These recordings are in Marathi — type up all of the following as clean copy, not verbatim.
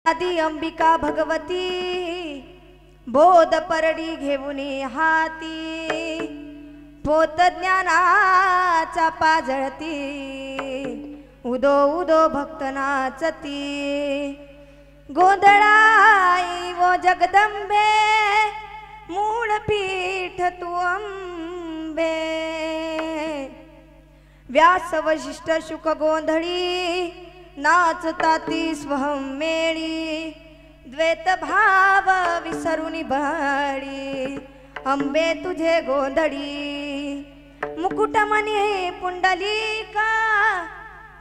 आदि अंबिका भगवती बोध परडी घेऊन हाती पोत ज्ञानाचा पाजळती उदो उदो भक्त नाचती गोंधळाई वो जगदंबे मूळ पीठ तू अंबे व्यास वशिष्ठ शुक गोंधळी नाचता ती स्वहं मेळी द्वैत भाव विसरुनी बळी अंबे तुझे गोंधळी मुकुटमणी पुंडलिका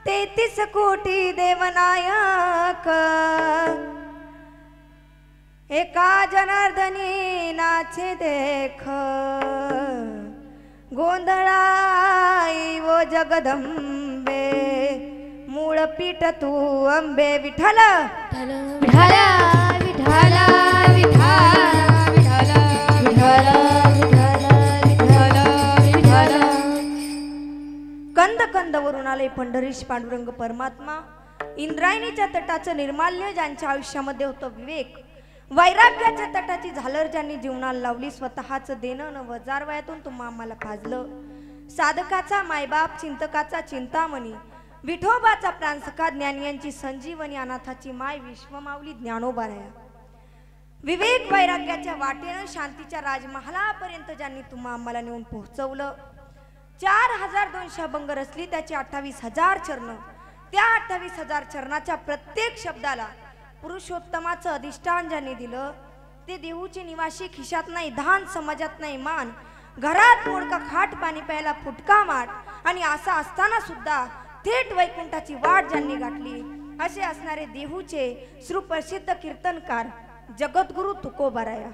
33 कोटी देवनायक एका जनार्दनी नाचे देख गोंधळाई वो जगदंबे मूळ पीठ तू अंबे विठ्ठल विठ्ठल विठ्ठल विठ्ठल विठ्ठल विठ्ठल कंद कंद वरून आले पंढरीश पांडुरंग परमात्मा इंद्रायणीच्या तटाचं निर्माल्य ज्यांच्या आयुष्यामध्ये होतं विवेक वैराग्याच्या तटाची झालर ज्यांनी जीवनाला लावली स्वतःचं देणं न वजार वयातून तुम्हा आम्हाला पाजलं साधकाचा मायबाप चिंतकाचा चिंतामणी विठोबाचा प्राणसखा ज्ञानी यांची संजीवनी अनाथाची माय विश्वमाऊली ज्ञानोबाराया विवेक वैराग्याच्या वाटेनं शांतीच्या राजमहालापर्यंत ज्यांनी तुम्हा आम्हाला नेऊन पोहोचवलं 4200 अभंग रचली त्याची 28,000 चरण त्या 28,000 चरणाच्या प्रत्येक शब्दाला पुरुषोत्तमाचं अधिष्ठान ज्यांनी दिलं ते देहूचे निवासी खिशात नाही धान समाजात नाही मान घरात मोडका खाट पाणी प्यायला फुटका माठ आणि असा असताना सुद्धा थेट वैकुंठाची वाट ज्यांनी गाठली असे असणारे देहूचे सुप्रसिद्ध कीर्तनकार जगद्गुरु तुकोबाराया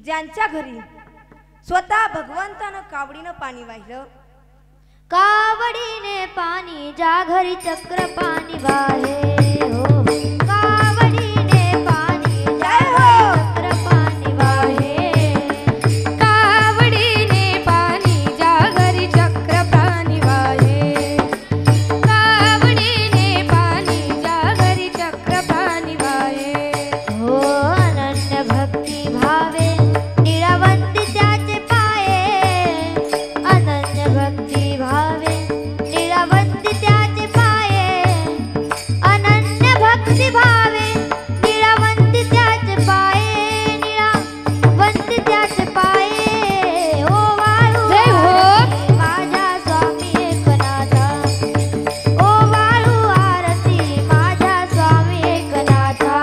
ज्यांच्या घरी स्वतः भगवंतानं कावडीनं पाणी वाहिलं कावडीने पाणी ज्या घरी चक्र पाणी वाहे हो कावडीने पाणी चक्र पाणी वाहे कावडीने पाणी ज्या घरी चक्र पाणी वाहे कावडीने पाणी ज्या घरी चक्र पाणी वाहे हो अनन्य भक्ती भावे निरावंती त्याचे पाये अनन्य भक्ती भावे निरावंती त्याचे पाये अनन्य भक्ती भावे निरावंती त्याचे पाये निरावंती त्याचे पाये ओ वाळू माझ्या स्वामी एकनाथा ओ वाळू आरती माझ्या स्वामी एकनाथा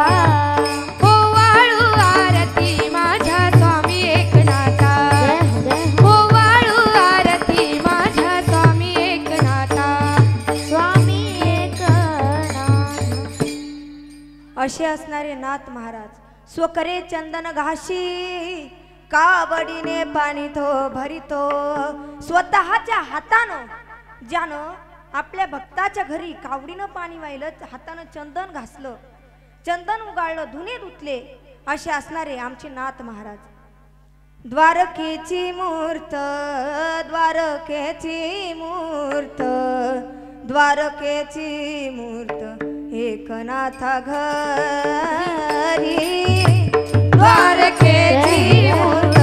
ओ वाळू आरती माझ्या स्वामी एकनाथा ओ वाळू आरती माझ्या स्वामी एकनाथा स्वामी एकनाथ असे असणारे नाथ महाराज स्वकरे चंदन घाशी कावडीने पाणी तो भरितो स्वतःच्या हातानं ज्यानं आपल्या भक्ताच्या घरी कावडीनं पाणी वाहिलं हातानं चंदन घासलं चंदन उगाळलं धुणे धुतले असे असणारे आमचे नाथ महाराज द्वारकेची मूर्त द्वारकेची मूर्त द्वारकेची मूर्त एकनाथा घरी द्वारकेची मूर्त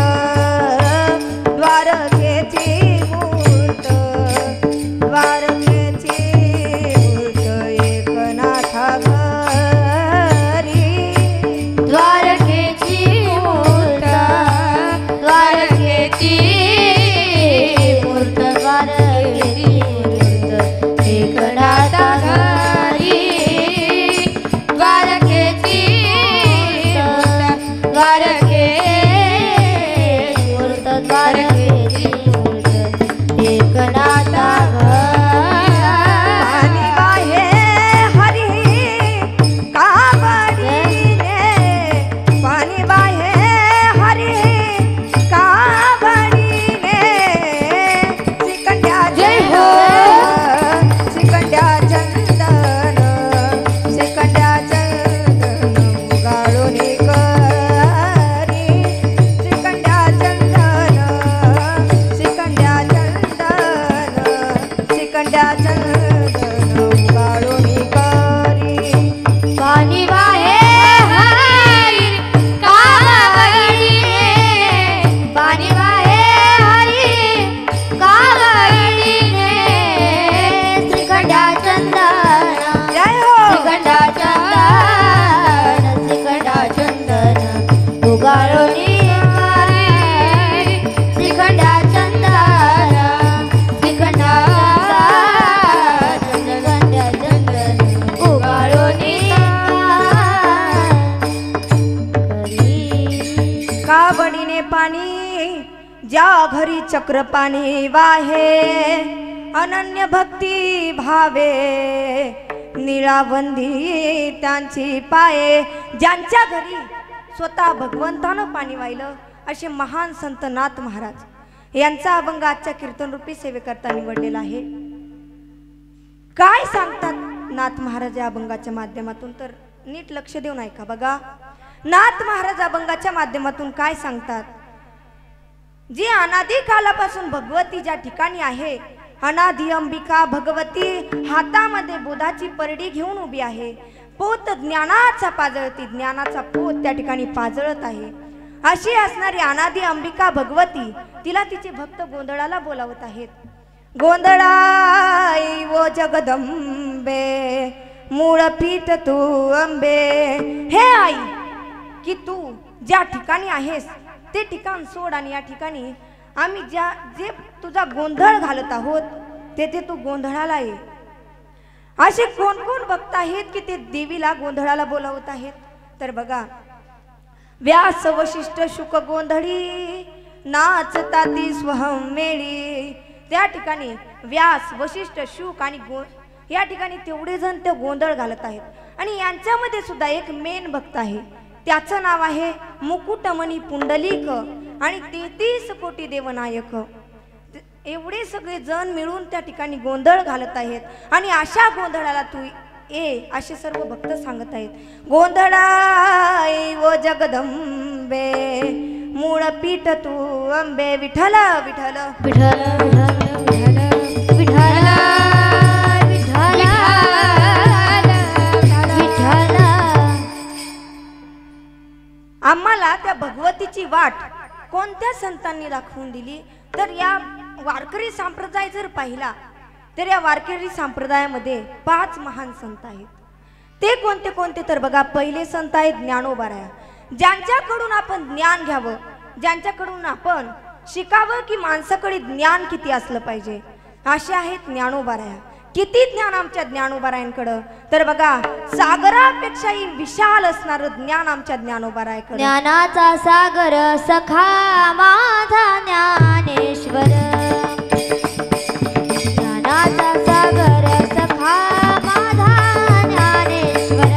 द्वारकेची मूर्त द्वारकेची मूर्त एकनाथा घरी द्वारकेची मूर्त द्वारकेची मूर्त द्वारकेची मूर्त एकनाथा घरी द्वारकेची मूर्त द्वारकेची पाणी ज्या घरी चक्र पाणी वाहे अनन्य भक्ती भावे निळावंदी त्यांची पाये ज्यांच्या घरी स्वतः भगवंतानं पाणी वाहिलं असे महान संत नाथ महाराज यांचा अभंग आजच्या कीर्तनरूपी सेवेकरता निवडलेला आहे। काय सांगतात नाथ महाराज या अभंगाच्या माध्यमातून तर नीट लक्ष देऊन ऐका बघा। नाथ महाराज अभंगाच्या माध्यमातून काय सांगतात, जी अनादी कालापासून भगवती ज्या ठिकाणी आहे, अनादी अंबिका भगवती हातामध्ये बोधाची परडी घेऊन उभी आहे, पोत ज्ञानाचा पाजळती, ज्ञानाचा पोत त्या ठिकाणी पाजळत आहे, अशी असणारी अनादी अंबिका भगवती तिला तिचे भक्त गोंधळाला बोलावत आहेत। गोंधळाई वो जगदंबे मूळ पीठ तू अंबे, हे आई की तू ज्या ठिकाणी आहेस ते ठिकाण सोड आणि या ठिकाणी आम्ही जे तुझा गोंधळ घालत आहोत तेथे तू गोंधळाला ये। असे कोण कोण भक्त आहेत की ते देवीला गोंधळाला बोलावत आहेत, तर बघा व्यास वशिष्ठ शुक गोंधळी नाचता ती स्वहम मेळी, त्या ठिकाणी व्यास वशिष्ठ शुक आणि या ठिकाणी तेवढे जण ते गोंधळ घालत आहेत आणि यांच्यामध्ये सुद्धा एक मेन भक्त आहे, त्याचं नाव आहे मुकुटमणी पुंडलिक आणि 33 कोटी देवनायक। एवढे सगळे जण मिळून त्या ठिकाणी गोंधळ घालत आहेत आणि अशा गोंधळाला तू ये असे सर्व भक्त सांगत आहेत। गोंधळाई वो जगदंबे मूळ पीठ तू अंबे, विठ्ठल विठ्ठल विठ्ठल विठ्ठल विठ्ठल विठ्ठल। आम्हाला त्या भगवतीची वाट कोणत्या संतांनी दाखवून दिली, तर या वारकरी संप्रदाय जर पाहिला तर या वारकरी संप्रदायामध्ये 5 महान संत आहेत। ते कोणते कोणते तर बघा, पहिले संत आहेत ज्ञानोबाराया, ज्यांच्याकडून आपण ज्ञान घ्यावं, ज्यांच्याकडून आपण शिकावं की माणसाकडे ज्ञान किती असलं पाहिजे, असे आहेत ज्ञानोबाराया। किती ज्ञान आमच्या ज्ञानोबारायांकडं, तर बघा सागरापेक्षाही विशाल असणारं ज्ञान आमच्या ज्ञानोबारायाकडं। ज्ञानाचा सागर सखा माझा ज्ञानेश्वर, ज्ञानाचा सागर सखा माझा ज्ञानेश्वर,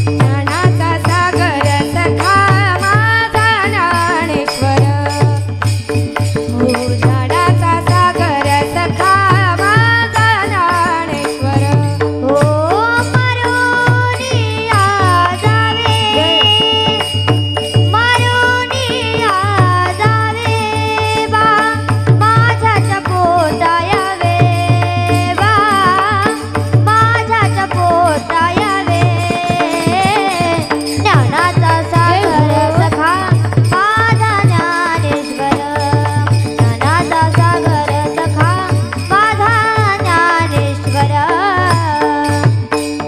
ज्ञानाचा सागर सखा माझा ज्ञानेश्वर, हो ज्ञानाचा सागर सखा माझा ज्ञानेश्वर, हो मरुनिया जावे, मरुनिया जावे बा माझ्याच्या पोटा यावे, बा माझ्याच्या पोटा यावे, ज्ञानाचा सागर सखा माझा ज्ञानेश्वर, ज्ञानाचा सागर सखा माझा ज्ञानेश्वर,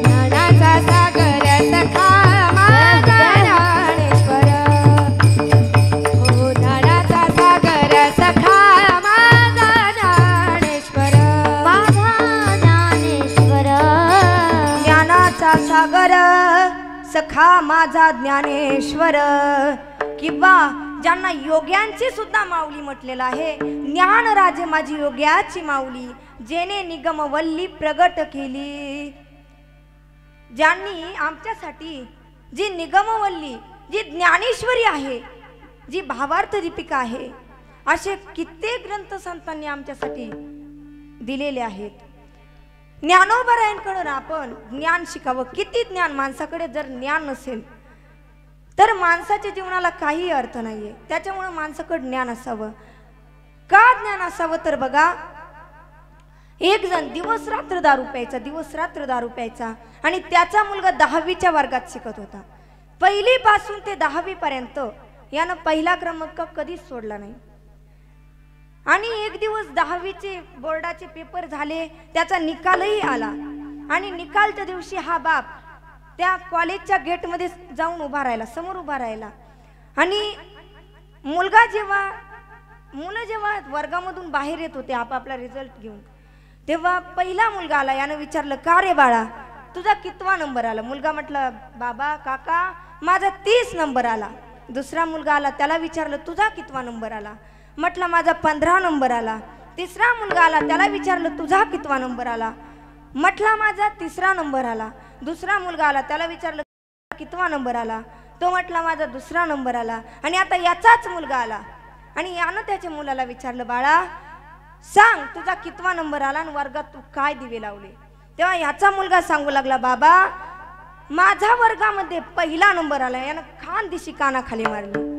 ज्ञानाचा सागर सखा माझा ज्ञानेश्वर, हो ज्ञानाचा सागर सखा माझा ज्ञानेश्वर, माझा ज्ञानेश्वर, ज्ञानाचा सागर सखा माझा ज्ञानेश्वर, किंवा ज्यांना योग्यांची सुद्धा माऊली म्हटलेलं आहे, ज्ञान राजे माझी योग्याची माऊली, जेने निगमवल्ली प्रगट केली। ज्यांनी आमच्यासाठी जी निगमवल्ली, जी ज्ञानेश्वरी आहे, जी भावार्थ दीपिका आहे, असे कित्येक ग्रंथ संतांनी आमच्यासाठी दिलेले आहेत। ज्ञानोबारायांकडून आपण ज्ञान शिकावं। किती ज्ञान, माणसाकडे जर ज्ञान नसेल तर माणसाच्या जीवनाला काही अर्थ नाहीये, त्याच्यामुळे माणसाकडे ज्ञान असावं। का ज्ञान असावं, तर बघा एक जण दिवस रात्र दारू प्यायचा, दिवस रात्र दारू प्यायचा आणि त्याचा मुलगा 10वीच्या वर्गात शिकत होता। पहिलीपासून ते 10वी पर्यंत यानं पहिला क्रमांक कधीच सोडला नाही आणि एक दिवस 10वीचे बोर्डाचे पेपर झाले, त्याचा निकालही आला आणि निकालच्या दिवशी हा बाप त्या कॉलेजच्या गेटमध्ये जाऊन उभा राहिला, समोर उभा राहिला आणि मुलं जेव्हा वर्गामधून बाहेर येत होते आपापला रिझल्ट घेऊन, तेव्हा पहिला मुलगा आला, यानं विचारलं का रे बाळा तुझा कितवा नंबर आला? मुलगा म्हटलं बाबा काका माझा 30 नंबर आला। दुसरा मुलगा आला, त्याला विचारलं तुझा कितवा नंबर आला? म्हटलं माझा 15 नंबर आला. तिसरा मुलगा आला, त्याला विचारलं तुझा कितवा नंबर आला? म्हटला माझा 3रा नंबर आला. दुसरा मुलगा आला, त्याला विचारलं कितवा नंबर आला? तो म्हटला माझा 2रा नंबर आला. आणि आता याचाच मुलगा आला आणि यानं त्याच्या मुलाला विचारलं बाळा सांग तुझा कितवा नंबर आला आणि वर्गात तू काय दिवे लावले? तेव्हा याचा मुलगा सांगू लागला बाबा माझा वर्गामध्ये 1ला नंबर आला. यानं खान दिशी कानाखाली मारली.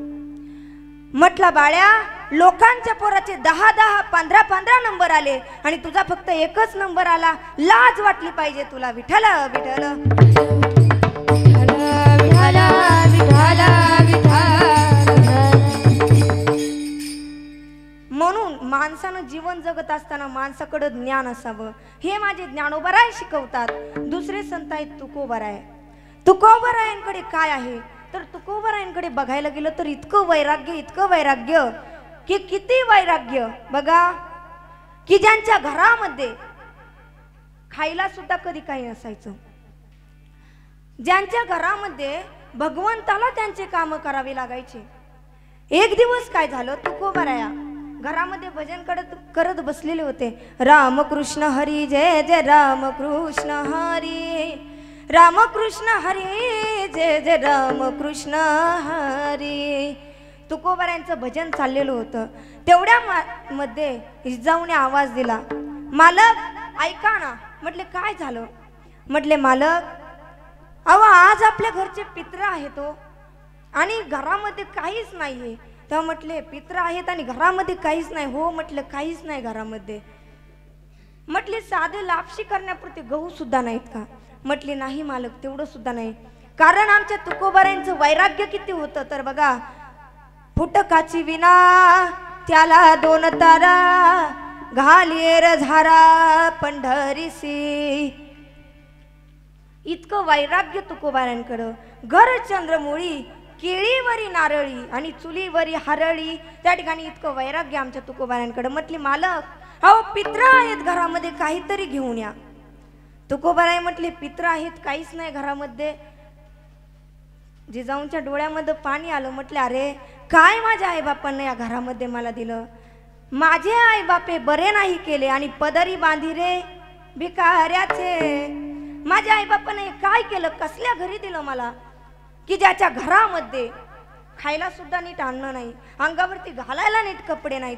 म्हटला बाळ्या लोकांच्या पोराचे 10-10 15-15 नंबर आले आणि तुझा फक्त 1च नंबर आला. लाज वाटली पाहिजे तुला. विठ्ठल विठ्ठल म्हणून माणसानं जीवन जगत असताना माणसाकडे ज्ञान असावं. हे माझे ज्ञानोबराय शिकवतात. दुसरे संत आहेत तुकोबराय. तुकोबरायांकडे काय आहे तर तुकोबरायांकडे बघायला गेलं तर इतकं वैराग्य की किती वैराग्य बघा की ज्यांच्या घरामध्ये खायला सुद्धा कधी काही नसायचं, ज्यांच्या घरामध्ये भगवंताला त्यांचे काम करावे लागायचे. एक दिवस काय झालं तुकोबराया घरामध्ये भजन करत बसलेले होते. रामकृष्ण हरी जय जय रामकृष्ण हरी, रामकृष्ण हरी जय जय रामकृष्ण हरी. तुकोबरायांचं भजन चाललेलं होतं. तेवढ्या मध्ये जिजाऊने आवाज दिला मालक ऐका ना. म्हटले काय झालं? म्हटले मालक अहो आज आपल्या घरचे पित्र आहेत हो आणि घरामध्ये काहीच नाहीये. तेव्हा म्हटले पित्र आहेत आणि घरामध्ये काहीच नाही? हो म्हटलं काहीच नाही घरामध्ये. म्हटले साधे लापशी करण्यापुरते गहू सुद्धा नाहीत का? म्हटले नाही मालक तेवढं सुद्धा नाही. कारण आमच्या तुकोबरायांचं वैराग्य किती होतं तर बघा फुटकाची विना त्याला 2 तारा घालिएर झारा पंढरीसी. इतकं वैराग्य तुकोबरायांकडं. घर चंद्रमुळी केळीवरी नारळी आणि चुलीवरी हरळी. त्या ठिकाणी इतकं वैराग्य आमच्या तुकोबरायांकडं. म्हटली मालक अहो पित्र आहेत घरामध्ये काहीतरी घेऊन या. तुकोबराय म्हटले पित्र आहेत काहीच नाही घरामध्ये. जिजाऊंच्या डोळ्यामध्ये पाणी आलं. म्हटले अरे काय माझ्या आईबापांना या घरामध्ये मला दिलं? माझे आईबापे बरे नाही केले आणि पदरी बांधी रे भिकाऱ्याचे. माझ्या आईबापाने काय केलं? कसल्या घरी दिलं मला की ज्याच्या घरामध्ये खायला सुद्धा नीट अन्न नाही, अंगावरती घालायला नीट कपडे नाहीत.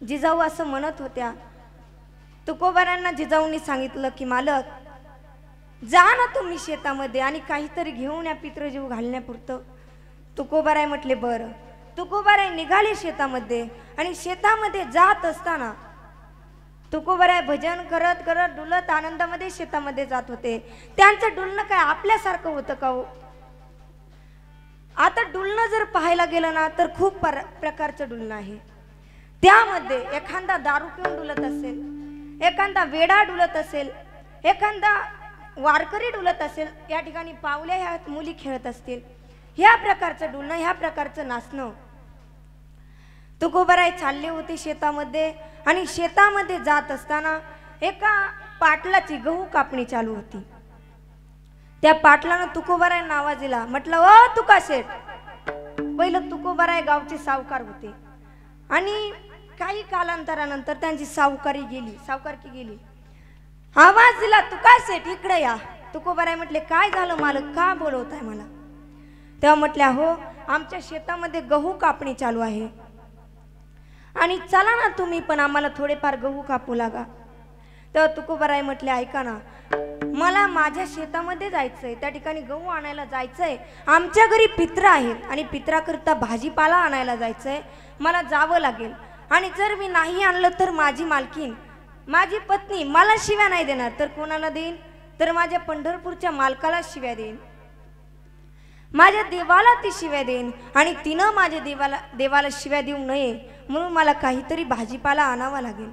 जिजाऊ असं म्हणत होत्या. तुकोबरायांना जिजाऊंनी सांगितलं की मालक जा ना तुम्ही शेतामध्ये आणि काहीतरी घेऊन या पितृजीव घालण्यापुरतं. तुकोबराय म्हटले बरं. तुकोबराय निघाले शेतामध्ये आणि शेतामध्ये जात असताना तुकोबराय भजन करत करत डुलत आनंदामध्ये शेतामध्ये जात होते. त्यांचं डुलणं काय आपल्यासारखं होतं का हो? आता डुलणं जर पाहायला गेलं ना तर खूप प्रकारचं डुलणं आहे. त्यामध्ये एखादा दारू पिऊन डुलत असेल, एखादा वेडा डुलत असेल, एखादा वारकरी डुलत असेल, या ठिकाणी पावल्या ह्या मुली खेळत असतील. ह्या प्रकारचं डुलणं, ह्या प्रकारचं नाचणं. तुकोबराय चालले होते शेतामध्ये आणि शेतामध्ये जात असताना एका पाटलाची गहू कापणी चालू होती. त्या पाटलानं तुकोबरायांना आवाज दिला. म्हटलं ओ तुका शेठ. पहिलं तुकोबराय गावचे सावकार होते आणि काही कालांतरानंतर त्यांची सावकारकी गेली. आवाज दिला तुका शेठ इकडे या. तुकोबराय म्हटले काय झालं मालक का बोलवताय मला? तेव्हा म्हटल्या हो आमच्या शेतामध्ये गहू कापणी चालू आहे आणि चला ना तुम्ही पण आम्हाला थोडेफार गहू कापू लागा. तेव्हा तुकोबराय म्हटले ऐका ना मला माझ्या शेतामध्ये जायचंय, त्या ठिकाणी गहू आणायला जायचंय. आमच्या घरी पित्र आहेत आणि पित्राकरता भाजीपाला आणायला जायचंय. मला जावं लागेल आणि जर मी नाही आणलं तर माझी मालकीन माझी पत्नी मला शिव्या नाही देणार तर कोणाला देईन? तर माझ्या पंढरपूरच्या मालकाला शिव्या देईन, माझ्या देवाला ती शिव्या देईन आणि तिनं माझ्या देवाला शिव्या देऊ नये म्हणून मला काहीतरी भाजीपाला आणावा लागेल.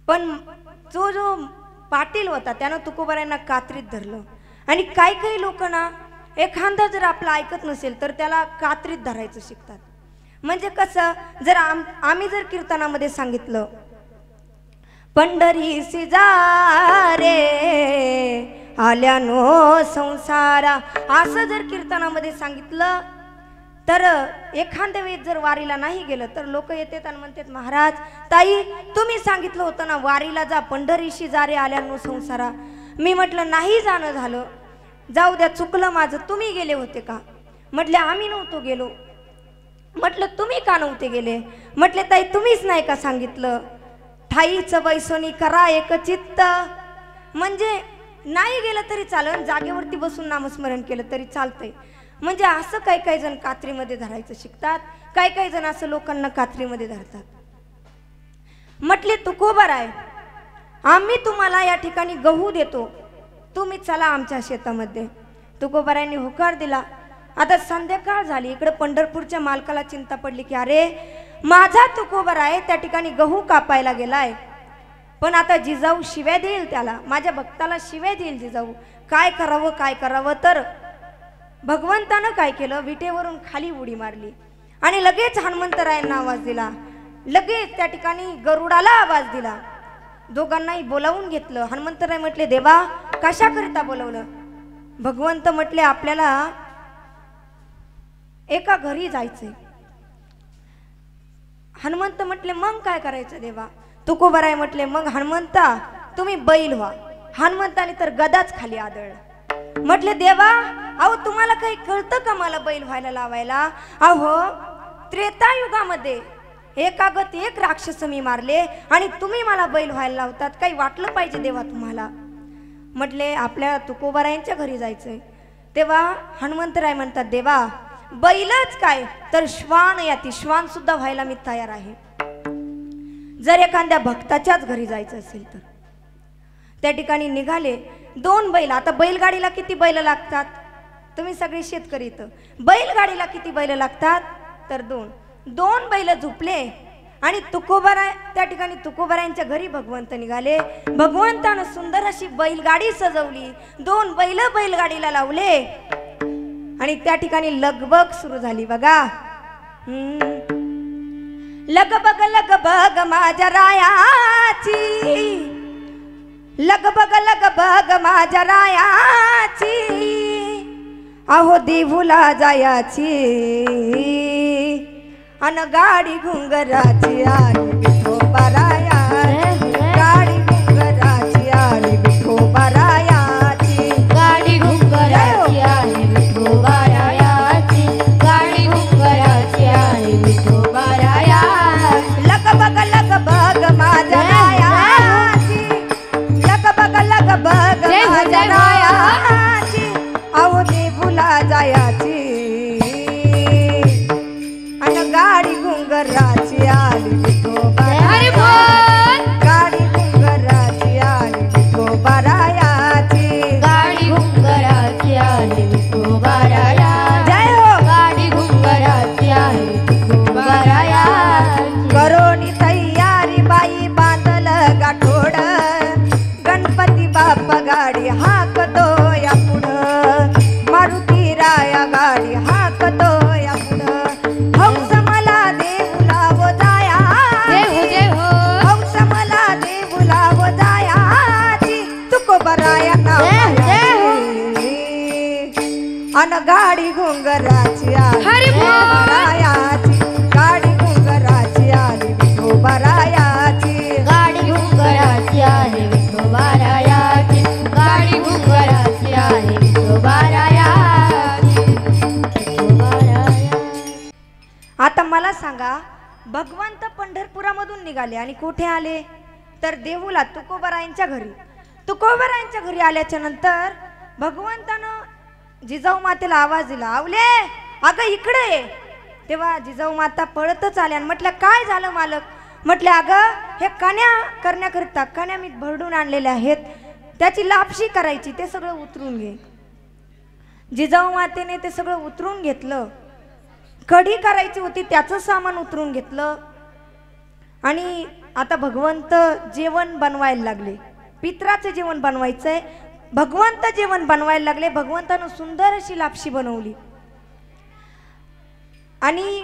पण जो पाटील होता त्यानं तुकोबरायांना कात्रीत धरलं आणि काही लोक ना एखादा जर आपलं ऐकत नसेल तर त्याला कात्रीत धरायचं शिकतात. म्हणजे कसं जर आम्ही जर कीर्तनामध्ये सांगितलं पंढरीसी जा रे आल्यानो संसारा, असं जर कीर्तनामध्ये सांगितलं तर एखाद्या वेळेस जर वारीला नाही गेलं तर लोक येतात आणि म्हणतात, महाराज ताई तुम्ही सांगितलं होतं ना वारीला जा, पंढरीशी जा रे आल्यानो संसारा. मी म्हटलं नाही जाणं झालं, जाऊ द्या चुकलं माझं. तुम्ही गेले होते का? म्हटले आम्ही नव्हतो गेलो. म्हटलं तुम्ही का नव्हते गेले? म्हटले ताई तुम्हीच नाही का सांगितलं, ठाईचं बैसोनी करा एकचित्त. म्हणजे नाही गेलं तरी चालेल, जागेवरती बसून नामस्मरण केलं तरी चालतंय. म्हणजे असं काही काही जण कात्रीमध्ये धरायचं शिकतात, काही काही जण असं लोकांना कात्रीमध्ये धरतात. म्हटले तुकोबार आहे, आम्ही तुम्हाला या ठिकाणी गहू देतो, तुम्ही चला आमच्या शेतामध्ये. तुकोबारायांनी होकार दिला. आता संध्याकाळ झाली, इकडे पंढरपूरच्या मालकाला चिंता पडली की अरे माझा तुकोबार आहे त्या ठिकाणी गहू कापायला गेलाय, पण आता जिजाऊ शिव्या देईल त्याला, माझ्या भक्ताला शिव्या देईल जिजाऊ, काय करावं काय करावं. तर भगवंतानं काय केलं, विटेवरून खाली उडी मारली आणि लगेच हनुमंतरायांना आवाज दिला, लगेच त्या ठिकाणी गरुडाला आवाज दिला. दोघांनाही बोलावून घेतलं. हनुमंतराय म्हटले देवा कशाकरिता बोलवलं? भगवंत म्हटले आपल्याला एका घरी जायचंय. हनुमंत म्हटले मग काय करायचं देवा? तुकोबाराय म्हटले मग हनुमंता तुम्ही बैल व्हा. हनुमंताने तर गदाच खाली आदळला. म्हटले देवा अहो तुम्हाला काही कळतं का मला बैल व्हायला लावायला? अहो त्रेतायुगामध्ये एकागत एक राक्षस मी मारले आणि तुम्ही मला बैल व्हायला लावतात, काही वाटलं पाहिजे देवा तुम्हाला. म्हटले आपल्या तुकोबारायांच्या घरी जायचंय. तेव्हा हनुमंतराय म्हणतात देवा बैलच काय तर श्वान याती, श्वान सुद्धा व्हायला मी तयार आहे. जर एखाद्या भक्ताच्याच घरी जायचं असेल तर. त्या ठिकाणी निघाले 2 बैल. आता बैलगाडीला किती बैल लागतात? तुम्ही सगळे शेतकरी इथं, बैलगाडीला किती बैल लागतात? तर 2 बैल झुपले आणि तुकोबारा त्या ठिकाणी तुकोबारायांच्या घरी भगवंत निघाले. भगवंतानं सुंदर अशी बैलगाडी सजवली, 2 बैल बैलगाडीला लावले आणि त्या ठिकाणी लगबग सुरू झाली. बघा लगबग लगबग माझ्या रायाची, लगबग लगबग माझ्या रायाची, अहो देऊला जायाची अन गाडी घुंगराची आली विठोबाराया, गाडी घुंगराची आली विठोबारायाची, गाडी घुंगराची आली विठोबारायाची, गाडी घुंगराची आली विठोबाराया. लगबग लगबग माझ्या रायाची, लगबग लगबग माझ्या रायाची, अहो देऊला जायाची गाडी घुंगराची आली विठोबाराया, गाडी घुंगराची आली विठोबारायाची, गाडी घुंगराची आली विठोबाराया. जय हो गाडी घुंगराची आली विठोबाराया. करोनी तयारी बाई बांधल गाठोड, गणपती बाप्पा गाडी हाकतो या पुढं, मारुती राया गाडी हाकतो या पुढं. हौस मला देऊला व जायाची, हौस मला देऊला व जायाची, तुकोबाराया नावाची अन गाडी घुंगराची आली विठोबारायाची, गाडी घुंगराची आली विठोबारायाची, गाडी घुंगराची आली विठोबारायाची, गाडी घुंगराची आली विठोबारायाची. आता मला सांगा भगवंत पंढरपुरामधून निघाले आणि कुठे आले? तर देऊला तुकोबारायांच्या घरी. तुकोबारायांच्या घरी आल्याच्या नंतर भगवंतानं जिजाऊ मातेला आवाज दिला, आवले अगं इकडे ये. तेव्हा जिजाऊ माता पळतच आल्या आणि म्हटलं काय झालं मालक? म्हटले अगं हे कण्या करण्याकरिता कण्या मी भरडून आणलेल्या आहेत, त्याची लापशी करायची, ते सगळं उतरून घे. जिजाऊ मातेने ते सगळं उतरून घेतलं. कढी करायची होती त्याचं सामान उतरून घेतलं आणि आता भगवंत जेवण बनवायला लागले. पित्राचं जेवण बनवायचंय, भगवंत जेवण बनवायला लागले. भगवंतानं सुंदर अशी लापशी बनवली आणि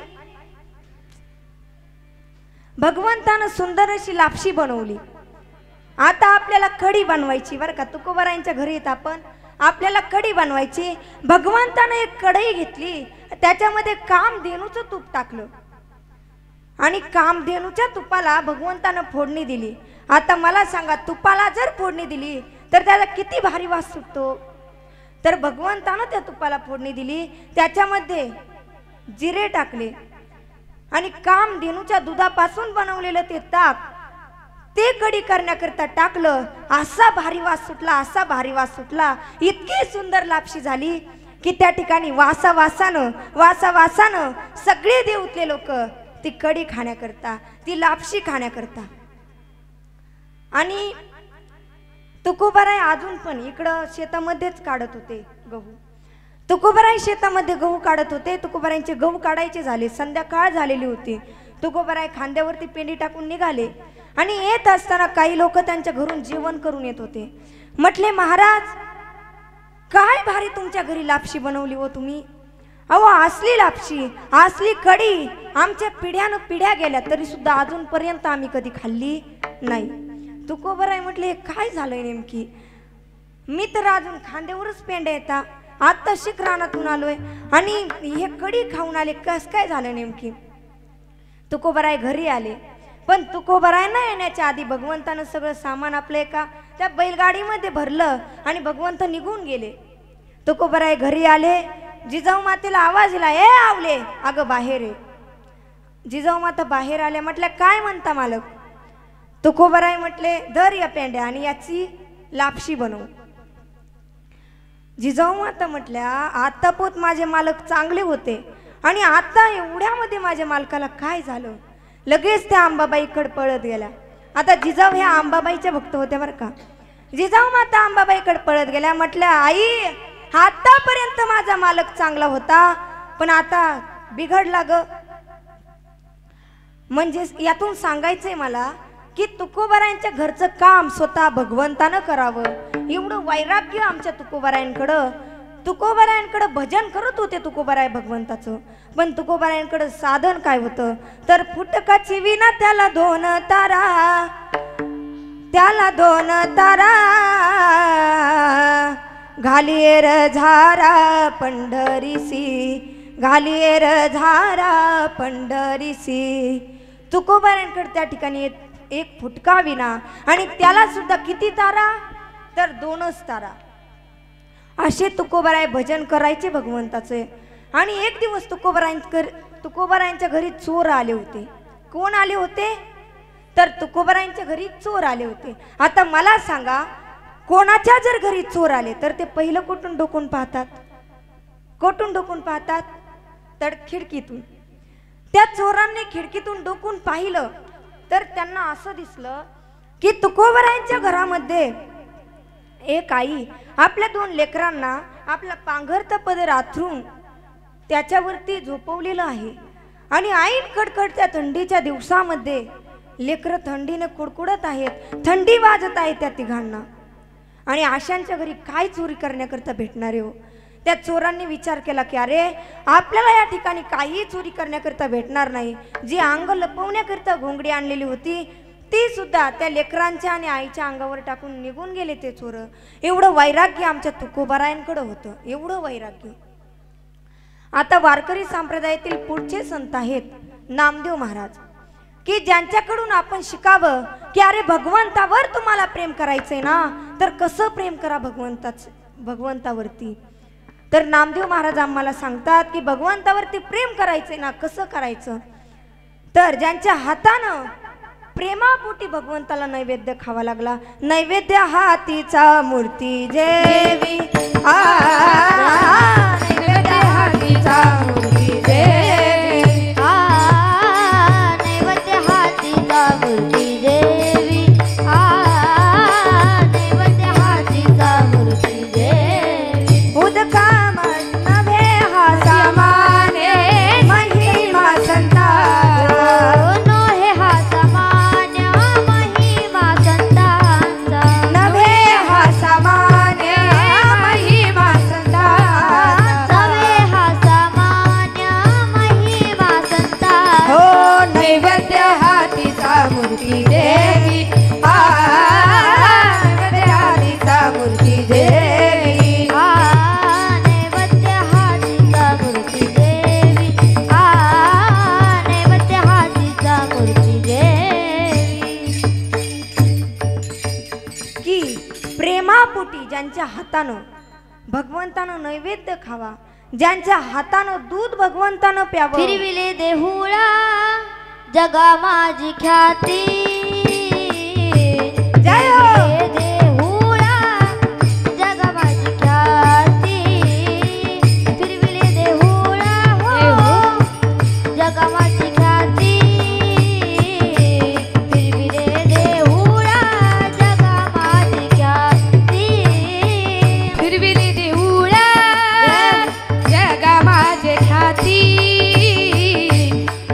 भगवंतानं सुंदर अशी लापशी बनवली आता आपल्याला कढी बनवायची बरं का, तुकोबारायांच्या घरी येत आपण, आपल्याला कढी बनवायची. भगवंताने एक कढई घेतली, त्याच्यामध्ये कामधेनूचं तूप टाकलं आणि कामधेनूच्या तुपाला भगवंतानं फोडणी दिली. आता मला सांगा, तुपाला जर फोडणी दिली तर त्याला किती भारी वास सुटतो. तर भगवंतानं त्या तुपाला फोडणी दिली, त्याच्यामध्ये जिरे टाकले आणि कामधेनूच्या दुधापासून बनवलेलं ते ताक ते कढी करण्याकरता टाकलं. असा भारी वास सुटला, असा भारी वास सुटला, इतकी सुंदर लापशी झाली की त्या ठिकाणी वासावासानं सगळे देवतले लोक ती कढी खाण्याकरता, ती लापशी खाण्याकरता. आणि तुकोबाराय अजून पण इकडं शेतामध्येच काढत होते गहू. तुकोबाराय शेतामध्ये गहू काढत होते. तुकोबारायांचे गहू काढायचे झाले, संध्याकाळ झालेली होती. तुकोबाराय खांद्यावरती पेंडी टाकून निघाले आणि येत असताना काही लोक त्यांच्या घरून जेवण करून येत होते. म्हटले, महाराज काय भारी तुमच्या घरी लापशी बनवली हो तुम्ही. अहो असली लापशी, असली कढी आमच्या पिढ्यानं पिढ्या गेल्या तरी सुद्धा अजूनपर्यंत आम्ही कधी खाल्ली नाही. तुकोबाराय म्हटले, काय झालंय नेमकी. मी तर अजून खांद्यावरच पेंड्या येता, आता शिक रानातून आलोय आणि हे कढी खाऊन आले, कस काय झालं नेमकी. तुकोबाराय घरी आले, पण तुकोबाराय ना येण्याच्या आधी भगवंतानं सगळं सामान आपलं एका त्या बैलगाडीमध्ये भरलं आणि भगवंत निघून गेले. तुकोबाराय घरी आले, जिजाऊ मातेला आवाज दिला, ए आवले, अगं बाहेर आहे. जिजाऊ माता बाहेर आल्या. म्हटल्या, काय म्हणता मालक. तुकोबाराय म्हटले, धर या पेंड्या आणि याची लापशी बनव. जिजाऊ माता म्हटल्या, आता पोत माझे मालक चांगले होते आणि आता एवढ्यामध्ये माझ्या मालकाला काय झालं. लगेच त्या अंबाबाईकडे पळत गेल्या. आता जिजाऊ ह्या अंबाबाईच्या भक्त होत्या बरं का. जिजाऊ माता अंबाबाईकडे पळत गेल्या. म्हटल्या, आई आतापर्यंत माझा मालक चांगला होता पण आता बिघडला ग. म्हणजे यातून सांगायचंय मला की तुकोबारायांच्या घरचं काम स्वतः भगवंतानं करावं, एवढं वैराग्य आमच्या तुकोबारायांकडं. तुकोबारायांकडं भजन करत होते तुकोबाराय भगवंताचं, पण तुकोबारायांकडं साधन काय होतं तर फुटकाची विना त्याला दोन तारा, त्याला दोन तारा घालिएर झारा पंढरीसी, घालिएर झारा पंढरीसी. तुकोबारायांकडे त्या ठिकाणी एक फुटका विना आणि त्याला सुद्धा किती तारा तर दोनच तारा. असे तुकोबाराय भजन करायचे भगवंताचे. आणि एक दिवस तुकोबारायांच्या घरी चोर आले होते. कोण आले होते तर तुकोबारायांच्या घरी चोर आले होते. आता मला सांगा, कोणाच्या जर घरी चोर आले तर ते पहिलं कुठून डोकून पाहतात, कुठून डोकून पाहतात तर खिडकीतून. त्या चोरांनी खिडकीतून डोकून पाहिलं तर त्यांना असं दिसलं की तुकोबारायांच्या घरामध्ये एक आई आपल्या दोन लेकरांना आपला पांघरता पदर आथरून त्याच्यावरती झोपवलेलं आहे. आणि ऐन कडकडत्या थंडीच्या दिवसामध्ये लेकरं थंडीने कुडकुडत आहेत, थंडी वाजत आहे त्या तिघांना. आणि आशांच्या घरी काय चोरी करण्याकरता भेटणारे हो. त्या चोरांनी विचार केला की अरे आपल्याला या ठिकाणी काही चोरी करण्याकरता भेटणार नाही. जी अंग लपवण्याकरता घोंगडी आणलेली होती ती सुद्धा त्या लेकरांच्या आणि आईच्या अंगावर टाकून निघून गेले ते चोर. एवढं वैराग्य आमच्या तुकोबारायांकडे होतं, एवढं वैराग्य. आता वारकरी संप्रदायातील पुढचे संत आहेत नामदेव महाराज, की ज्यांच्याकडून आपण शिकावं की अरे भगवंतावर तुम्हाला प्रेम करायचंय ना तर कसं प्रेम करा भगवंतावरती. तर नामदेव महाराज आम्हाला सांगतात की भगवंतावरती प्रेम करायचंय ना कसं करायचं तर ज्यांच्या हातानं प्रेमापोटी भगवंताला नैवेद्य खावा लागला. नैवेद्य हातीचा मूर्ती देवी, नैवेद्य हातीचा मूर्ती देवी, नैवेद्य हातीचा मूर्ती देवी, नैवेद्य हातीचा मूर्ती देवी. उदका नभे हा सामाने महिमा संता, नभे हा सामान्य महिमा संता, ज्यांच्या हातानं भगवंतानं नैवेद्य खावा, ज्यांच्या हातानं दूध भगवंतानं प्यावं, फिरविले देहुळा जगा माझी ख्याती, जय हो. फिरविले देहुळा जगा माझी ख्याती, फिरविले देहुळा हो जगा माझी ख्याती, फिरविले देहुळा जगा माझी ख्याती, फिरविले देऊळा जगा माझे ख्याती,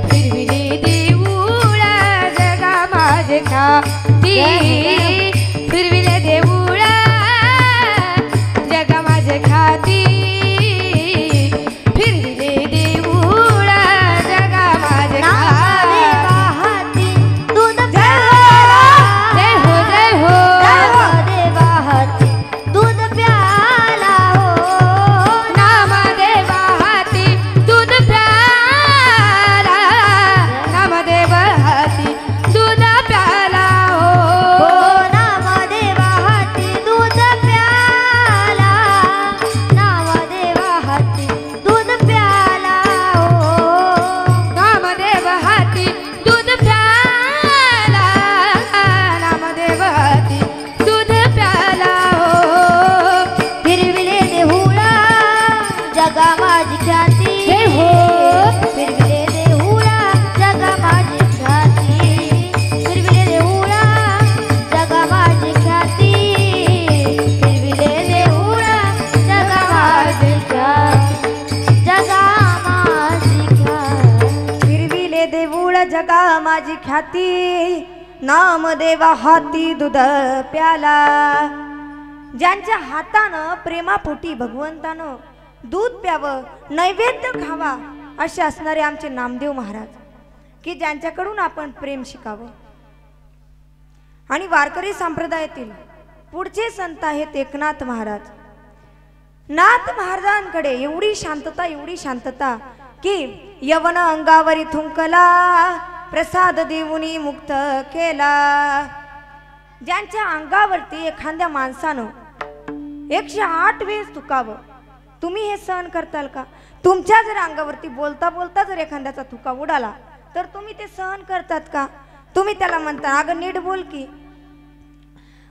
फिरविले देऊळा जगा माझे ख्याती, फिरविले देऊळा जगा माझे ख्याती, फिरविले देऊळा जगा माझे ख्याती. हाती दूध जय हो जय हो देवा हाती दूध प्याला हो, नामदेव हाती दूध प्याला, नामदेव हाती दूध प्याला हो हो. नामदेवा हाती दूध प्याला, नामदेवा हाती दूध प्याला हो, नामदेव हाती दूध प्याला, नामदेव हाती दूध प्याला हो. फिरविले देहुळा जगा माझी ख्याती, जय हो. फिरविले देहुळा जगा माझी ख्याती, फिरविले देहुळा जगा माझी ख्याती, फिरविले देहुळा जगा माझी ख्याती, जगा माझी ख्याती. फिरविले देऊळ जगा माझी ख्याती, नामदेवा हाती दूध प्याला. ज्यांच्या हातानं प्रेमापोटी भगवंतानं दूध प्यावं, नैवेद्य खावा, असे असणारे आमचे नामदेव महाराज, की ज्यांच्याकडून आपण प्रेम शिकावं. आणि वारकरी संप्रदायातील पुढचे संत आहेत एकनाथ महाराज. नाथ महाराजांकडे एवढी शांतता की यवन अंगावरी थुंकला, प्रसाद देऊनी मुक्त केला. ज्यांच्या अंगावरती एखाद्या माणसानं 108 वेळेस थुकावं, तुम्ही हे सहन करताल का? तुमच्या जर अंगावरती बोलता बोलता जर एखाद्याचा थुका उडाला तर तुम्ही ते सहन करतात का? तुम्ही त्याला म्हणता अगं नीट बोल की.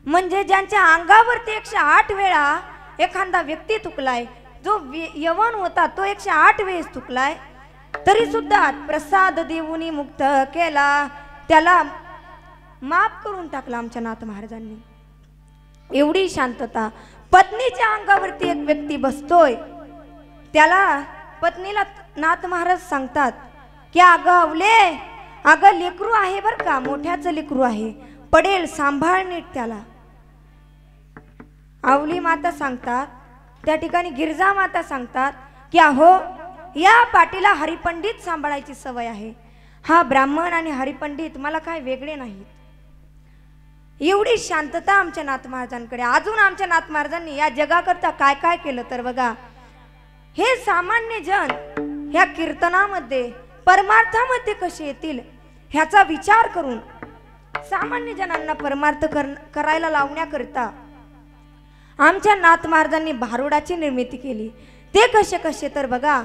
म्हणजे ज्यांच्या अंगावरती 108 वेळा एखादा व्यक्ती थुकलाय, जो यवन होता तो 108 वेळेस थुकलाय, तरी सुद्धा प्रसाद देऊनी मुक्त केला, त्याला माफ करून टाकला आमच्या नाथ महाराजांनी. एवढी शांतता. पत्नीच्या अंगावरती एक व्यक्ती बसतोय, त्याला पत्नीला नाथ महाराज सांगतात की अगं अवले, अगं लेकरू आहे बर का, मोठ्याचं लेकरू आहे, पडेल, सांभाळ नीट त्याला. आवली माता सांगतात, त्या ठिकाणी गिरजा माता सांगतात की अहो या पाटीला हरिपंडित सांभाळायची सवय आहे, हा ब्राह्मण आणि हरिपंडित मला काय वेगळे नाहीत. एवढी शांतता आमच्या नाथ महाराजांकडे. अजून आमच्या नाथ महाराजांनी या जगाकरता काय काय केलं तर बघा. हे सामान्य जन ह्या कीर्तनामध्ये परमार्थामध्ये कसे येतील ह्याचा विचार करून सामान्य जनांना परमार्थ करायला लावण्याकरता आमच्या नाथ महाराजांनी भारुडाची निर्मिती केली. ते कसे कसे तर बघा.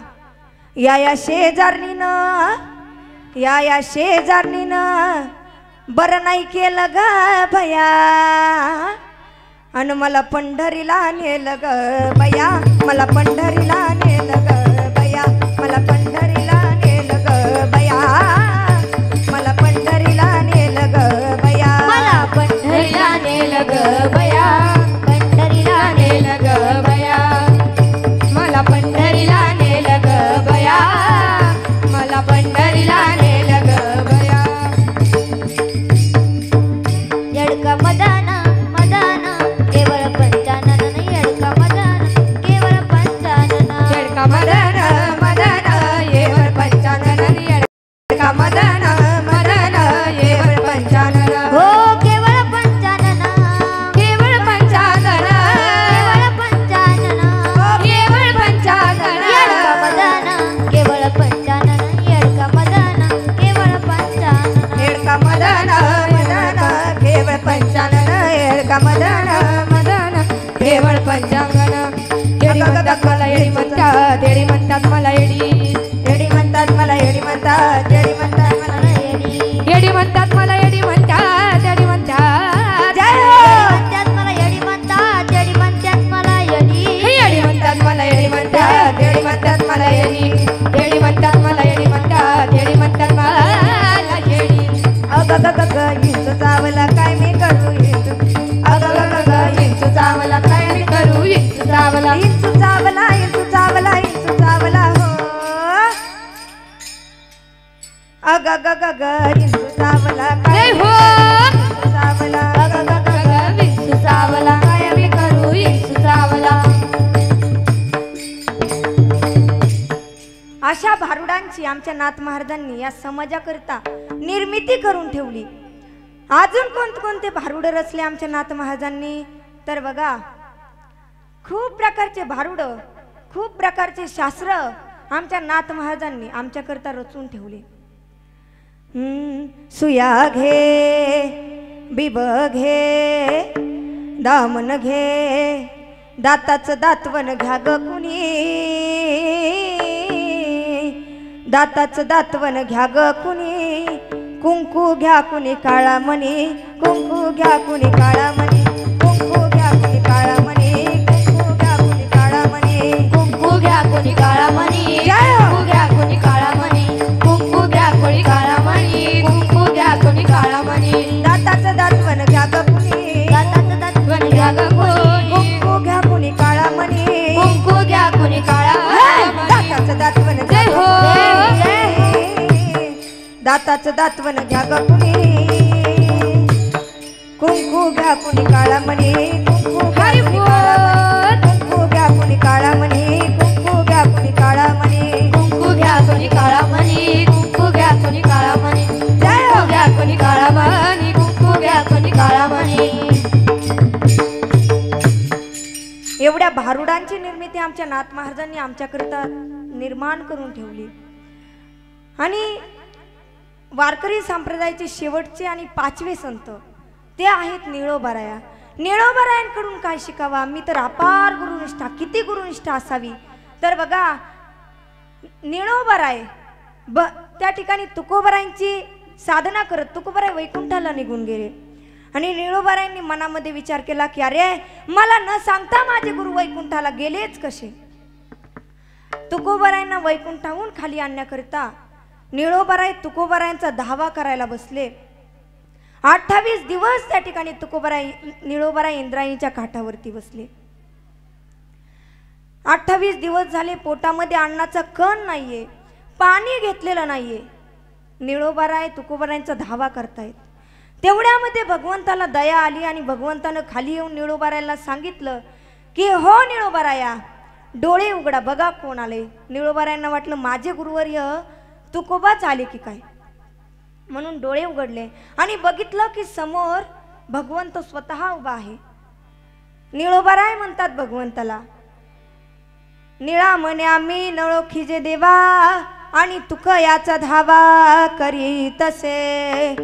या शेजारणीनं बरं नाही केलं ग भया, अन मला पंढरीला नेलं ग बया, मला पंढरीला नेलं ग बया, मला पंढरीला नेलं ग बया, मला पंढरीला नेलं ग बया, मला पंढरीला नेलं ग बया, पंढरीला नेलं ग बया, मला पंढरीला नेलं ग बया, मला पंढरीला नेलं ग बया. येडका मदान मदान केवळ पंचानन, येडका मदान केवळ पंचानन, येडका मदन मदन येवर पंचानन, येडका मदन मदन येवर पंचानन, हो केवळ पंचानन, केवळ पंचांगण येडी म्हणतात मला येडी म्हणतात येडी म्हणतात मला येडी येडी म्हणतात मला येडी म्हणतात येडी म्हणतात मला येडी येडी म्हणतात मला येडी म्हणतात येडी म्हणतात जय म्हणतात मला येडी म्हणतात येडी म्हणतात मला येडी येडी म्हणतात मला येडी म्हणतात येडी म्हणतात मला येडी येडी म्हणतात मला येडी म्हणतात येडी म्हणतात मला येडी अग ग ग ग इंच चावला काय मी करू इंच अग ग ग ग इंच चावला काय मी करू इंच चावला इंच चावला इंच चावला इंच चावला हो अग ग ग ग इंच चावला काय जय हो इंच चावला अग ग ग ग इंच चावला काय मी करू इंच चावला अशा भारुडांची आमच्या नाथ महाराजांनी या समाजाकरिता निर्मिती करून ठेवली. अजून कोणते भारुड रचले आमच्या नाथ महाराजांनी तर बघा खूप प्रकारचे भारुड खूप प्रकारचे शास्त्र आमच्या नाथ महाराजांनी आमच्याकरिता रचून ठेवले. सुया घे बिब घे दामन घे दाताचं दातवन घ्या ग कुणी दाताचं दातवन घ्या ग कुणी कुंकू घ्या कुणी काळा मणी कुंकू घ्या कुणी काळा मणी कुंकू घ्या कुणी काळा मणी कुंकू घ्या कुणी काळा मणी कुंकू घ्या कोणी काळा मणी जय हो. कुंकू घ्या कोणी काळा मणी कुंकू घ्या कोणी काळा मणी कुंकू घ्या कोणी काळा मणी दाताचं दातवन घ्या ग कुणी दाताचं दातवन घ्या ग कोणी कुंकू घ्या कुणी काळा मणी कुंकू घ्या कोणी काळा मणी दाताचं दातवन जय हो. दाताचं दातवन घ्या ग कुणी कुंकू घ्या कुणी काळा मणी कुंकू घ्या हरी कुणी बोल. काळा मणी कुंकू घ्या कुणी काळा मणी कुंकू घ्या कुणी काळा मणी कुंकू घ्या कोणी काळा मणी कुंकू घ्या कोणी काळा मणी जय हो. घ्या कोणी काळा मणी कुंकू घ्या कोणी काळा मणी एवढ्या भारुडांची निर्मिती आमच्या नाथ महाराजांनी आमच्याकरिता निर्माण करून ठेवली. आणि वारकरी संप्रदायाचे शेवटचे आणि 5वे संत ते आहेत निळोबाराया. निळोबारायांकडून काय शिकावा. मी तर अपार गुरुनिष्ठा किती गुरुनिष्ठा असावी तर बघा निळोबाराय त्या ठिकाणी तुकोबारायांची साधना करत तुकोबाराय वैकुंठाला निघून गेले आणि निळोबारायांनी मनामध्ये विचार केला की अरे मला न सांगता माझे गुरु वैकुंठाला गेलेच कसे. तुकोबारायांना वैकुंठाहून खाली आणण्याकरिता निळोबाराय तुकोबारायांचा धावा करायला बसले. 28 दिवस त्या ठिकाणी तुकोबाराय निळोबाराय इंद्रायणीच्या काठावरती बसले. 28 दिवस झाले पोटामध्ये अन्नाचा कण नाहीये पाणी घेतलेलं नाहीये. निळोबाराय तुकोबारायांचा धावा करतायत. तेवढ्यामध्ये भगवंताला दया आली आणि भगवंतानं खाली येऊन निळोबारायला सांगितलं की हो निळोबाराया डोळे उघडा बघा कोण आले. निळोबारायांना वाटलं माझे गुरुवर्य तुकोबाच आले की काय म्हणून डोळे उघडले आणि बघितलं की समोर भगवंत स्वतः उभा आहे. निळोबाराय म्हणतात भगवंताला निळा म्हण्या मी नळोखी जे देवा आणि तुक याचा धावा करी तसे.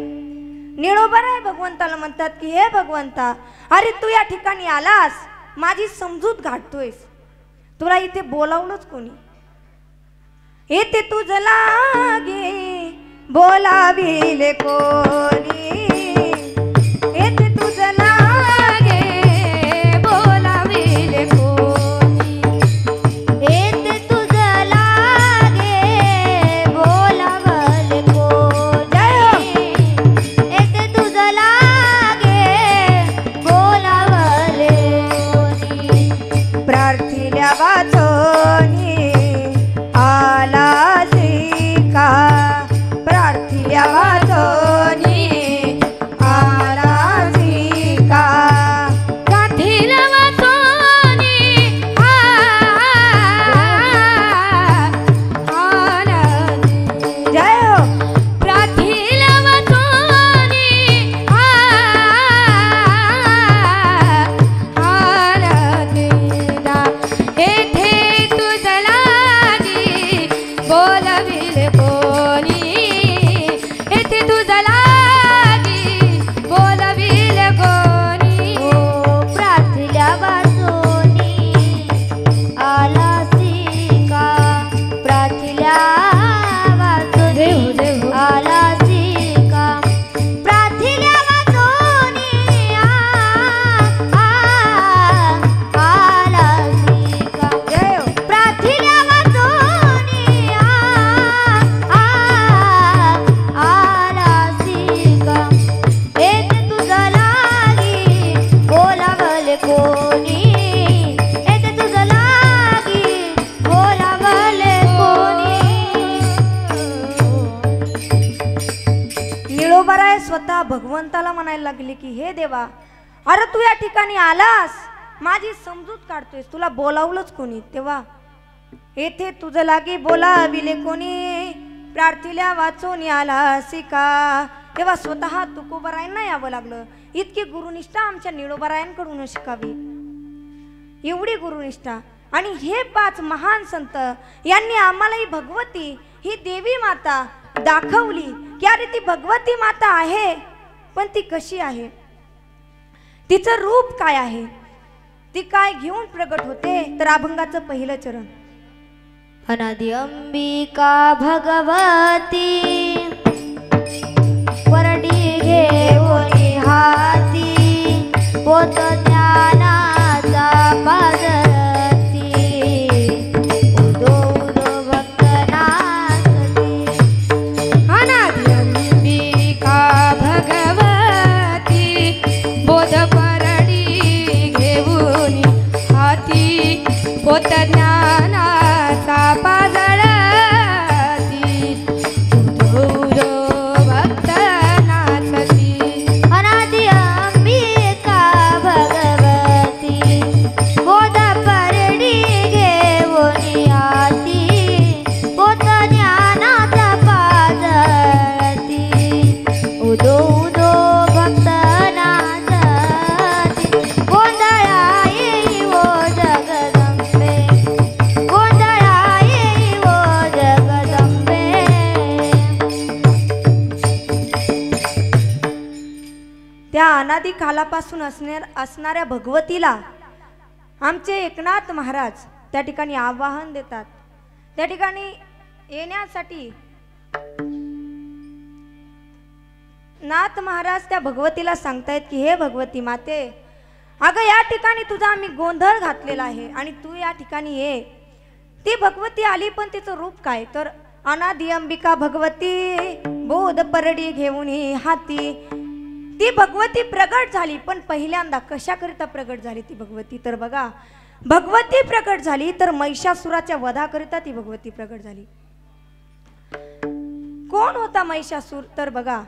निळोबाराय भगवंताला म्हणतात की हे भगवंता अरे तू या ठिकाणी आलास माझी समजूत गाठतोयस तुला इथे बोलावलंच कोणी. येते तुझ लागे बोलाविले कोणी येते तुझ लागे बोलाविले कोणी येते तुझं लागे बोलावले कोणी येते तुझं लागे बोलावले कोणी प्रार्थिल्या वाचोनी आला का प्रार्थिल्या वाचोनी आला का गाठीला वाचोनी जय हो. प्रार्थीला वाचोनी येथे तुझ म्हणायला लागली की हे देवा, अरे तू या ठिकाणी आलास, माझी समजूत काढतोयस, तुला बोलावलंच कोणी? तेव्हा येथे तुझं लागी बोलाविले कोणी, प्रार्थील्या वाचून आलासी का? तेव्हा स्वतः तुकोबारायांना यावं लागलं. इतकी गुरुनिष्ठा आमच्या निळोबारायांकडून शिकावी, एवढी गुरुनिष्ठा. आणि हे 5 महान संत यांनी आम्हाला ही भगवती, ही देवी माता दाखवली की अरे ती भगवती माता आहे, पण ती कशी आहे, तिचं रूप काय आहे, ती काय घेऊन प्रगट होते. तर अभंगाचं पहिलं चरण. अनादि अंबिका भगवती परडी घेऊनी हाती, पोत ज्ञानाचा पाजरती, उदो उदो भक्तनाथती. अनादि अंबिका भगवती बोध परडी घेऊन हाती, पोत ज्ञानाचा पाजळती, उदो भक्त नाचती. अनादि अंबिका भगवती बोध परडी घेऊनी हाती, पोत ज्ञानाचा पाजरती, उदो उदो भक्त नाचती. गोंधळा येई वो जगदंबे, गोंधळा येई वो जगदंबे. त्या अनादी कालापासून असणाऱ्या भगवतीला आमचे एकनाथ महाराज त्या ठिकाणी आवाहन देतात. त्या ठिकाणी येण्यासाठी नाथ महाराज त्या भगवतीला सांगतायत की हे भगवती माते, अगं या ठिकाणी तुझा आम्ही गोंधळ घातलेला आहे आणि तू या ठिकाणी ये. ती भगवती आली, पण तिचं रूप काय? तर अनादि अंबिका भगवती बोध परडी घेऊन हाती. ती भगवती प्रगट झाली, पण पहिल्यांदा कशाकरिता प्रगट झाली ती भगवती? तर बघा, भगवती प्रगट झाली तर महिषासुराच्या वधाकरिता ती भगवती प्रगट झाली. कोण होता महिषासूर? तर बघा,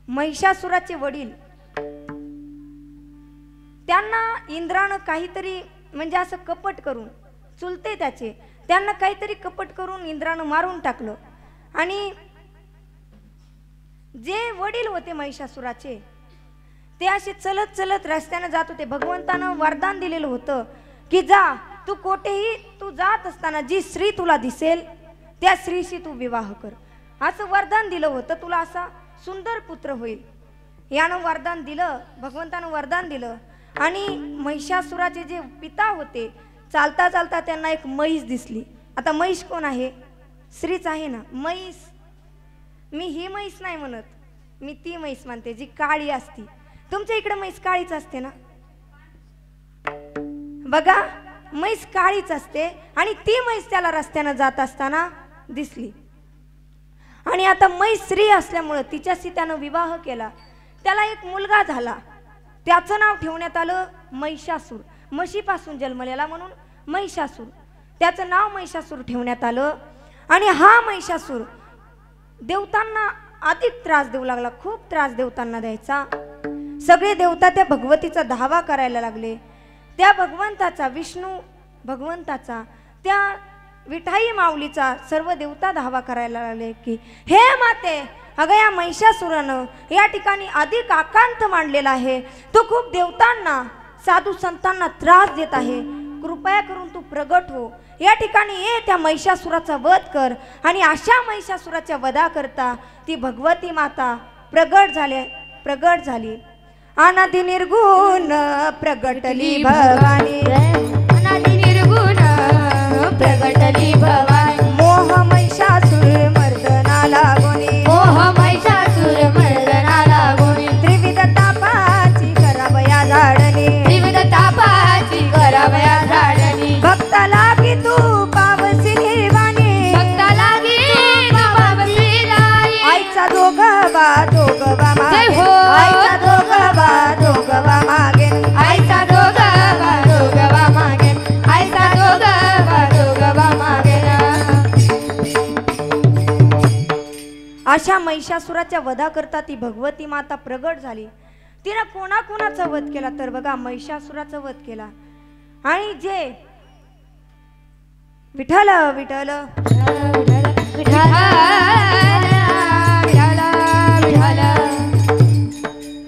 महिषासुराचे वडील, त्यांना इंद्रानं काहीतरी म्हणजे असं कपट करून, चुलते त्याचे, त्यांना काहीतरी कपट करून इंद्रानं मारून टाकलं. आणि जे वडील होते महिषासुराचे ते असे चलत चलत रस्त्याने जात होते. भगवंतानं वरदान दिलेलं होतं की जा, तू कोठेही तू जात असताना जी स्त्री तुला दिसेल त्या स्त्रीशी तू विवाह कर, असं वरदान दिलं होतं. तुला असा सुंदर पुत्र होईल, यानं वरदान दिलं, भगवंतानं वरदान दिलं. आणि महिषासुराचे जे पिता होते, चालता चालता त्यांना एक म्हैस दिसली. आता म्हैस कोण आहे? स्त्रीच आहे ना. म्हैस, मी ही म्हैस नाही म्हणत, मी ती म्हैस म्हणते जी काळी असती. तुमच्या इकडे म्हैस काळीच असते ना? बघा, म्हैस काळीच असते. आणि ती म्हैस त्याला रस्त्यानं जात असताना दिसली. आणि आता म्हैस स्त्री असल्यामुळं तिच्याशी त्यानं विवाह केला. त्याला एक मुलगा झाला, त्याचं नाव ठेवण्यात आलं महिषासूर. म्हशीपासून जन्मलेला म्हणून महिषासूर, त्याचं नाव महिषासूर ठेवण्यात आलं. आणि हा महिषासूर देवतांना अधिक त्रास देऊ लागला, खूप त्रास देवतांना द्यायचा. सगळे देवता त्या भगवतीचा धावा करायला लागले. त्या भगवंताचा, विष्णू भगवंताचा, त्या विठाई माऊलीचा सर्व देवता धावा करायला लागले की हे माते, अगं या महिषासुरानं या ठिकाणी अधिक आकांत मांडलेला आहे, तो खूप देवतांना, साधू संतांना त्रास देत आहे, कृपया करून तू प्रगट हो, या ठिकाणी ये, त्या महिषासुराचा वध कर. आणि अशा महिषासुराच्या वधाकरता ती भगवती माता प्रगट झाली. अनादि निर्गुण प्रगटली भवानी, अनादि निर्गुण प्रगटली भवानी. मोह महिषासुर मर्दनाला गोनी, मोह महिषासुर मर्दनाला गोनी. त्रिविध तापाची करावया झाडणी, त्रिविध तापाची करावया झाडणी. भक्ता लागी तू पावसी निर्वाणी, भक्ता लागी तू पावसी राणी. आईचा दोघवा मागे, जय हो. आईचा दोघवा मागे, आईचा दोघवा मागे, आईचा दोघवा मागे. अशा महिषासुराच्या वधाकरता ती भगवती माता प्रगट झाली. तिनं कोणाकोणाचा वध केला तर बघा महिषासुराचा वध केला. आणि जे विठ्ठल विठ्ठल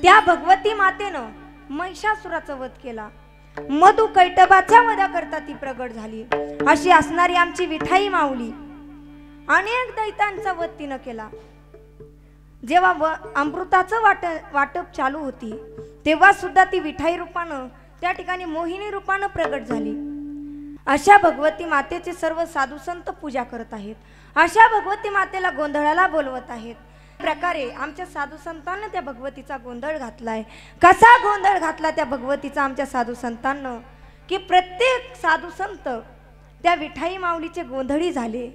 त्या भगवती मातेनं महिषासुराचा वध केला. मधु कैटभाच्या वधाकरता ती प्रगट झाली. अशी असणारी आमची विठाई माऊली अनेक दैत्यांचा वध तिनं केला. जेव्हा अमृताचं वाटप चालू होती तेव्हा सुद्धा ती विठाई रूपानं त्या ठिकाणी मोहिनी रूपानं प्रगट झाली. अशा भगवती मातेचे सर्व साधू संत पूजा करत आहेत. अशा भगवती मातेला गोंधळाला बोलवत आहेत. प्रकारे आमच्या साधू संतांना त्या भगवतीचा गोंधळ घातलाय. कसा गोंधळ घातला त्या भगवतीचा आमच्या साधू संतांना की प्रत्येक साधू संत त्या विठाई माऊलीचे गोंधळी झाले.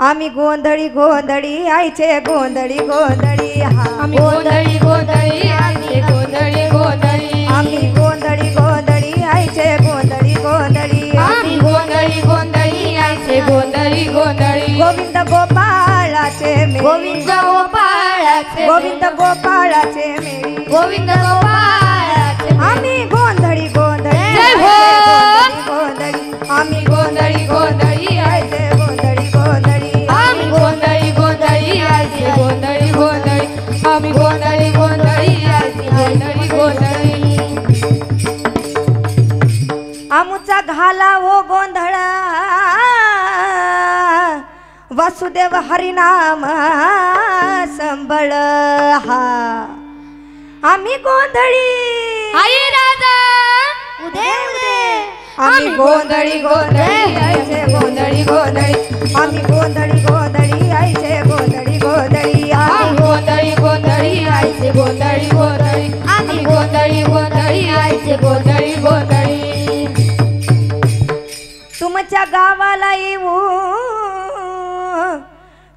आम्ही गोंधळी गोंधळी आईचे गोंधळी गोंधळी आम्ही गोंधळी गोंधळी आईचे गोंधळी गोंधळी आम्ही गोंधळी गोंधळी आईचे गोंधळी गोंधळी आम्ही गोंधळी गोंधळी आईचे गोंधळी गोंधळी गोविंद गोपाळाचे मेळी गोविंद गोपाळाचे गोविंद गोपाळाचे मेळी गोविंद गोपाळाचे आम्ही गोंधळी गोंधळी जय हो. गोंधळी आम्ही गोंधळी गोंधळी आईचे गोंधळी गोंधळी आम्ही गोंधळी गोंधळी आईचे गोंधळी गोंधळी आम्ही गोंधळी गोंधळी आईचे गोंधळी गोंधळी आमुचा घाला ओ गोंधळ वासुदेव हरिनाम संबळ हा आम्ही गोंधळी आई राजा उदे उदे आम्ही गोंधळी गोंधळी आईचे गोंधळी गोंधळी आम्ही गोंधळी गोंधळी आईचे गोंधळी गोंधळी आम्ही गोंधळी गोंधळी आईचे गोंधळी गोंधळी आम्ही गोंधळी गोंधळी आईचे गोंधळी गोंधळी तुमच्या गावाला येऊ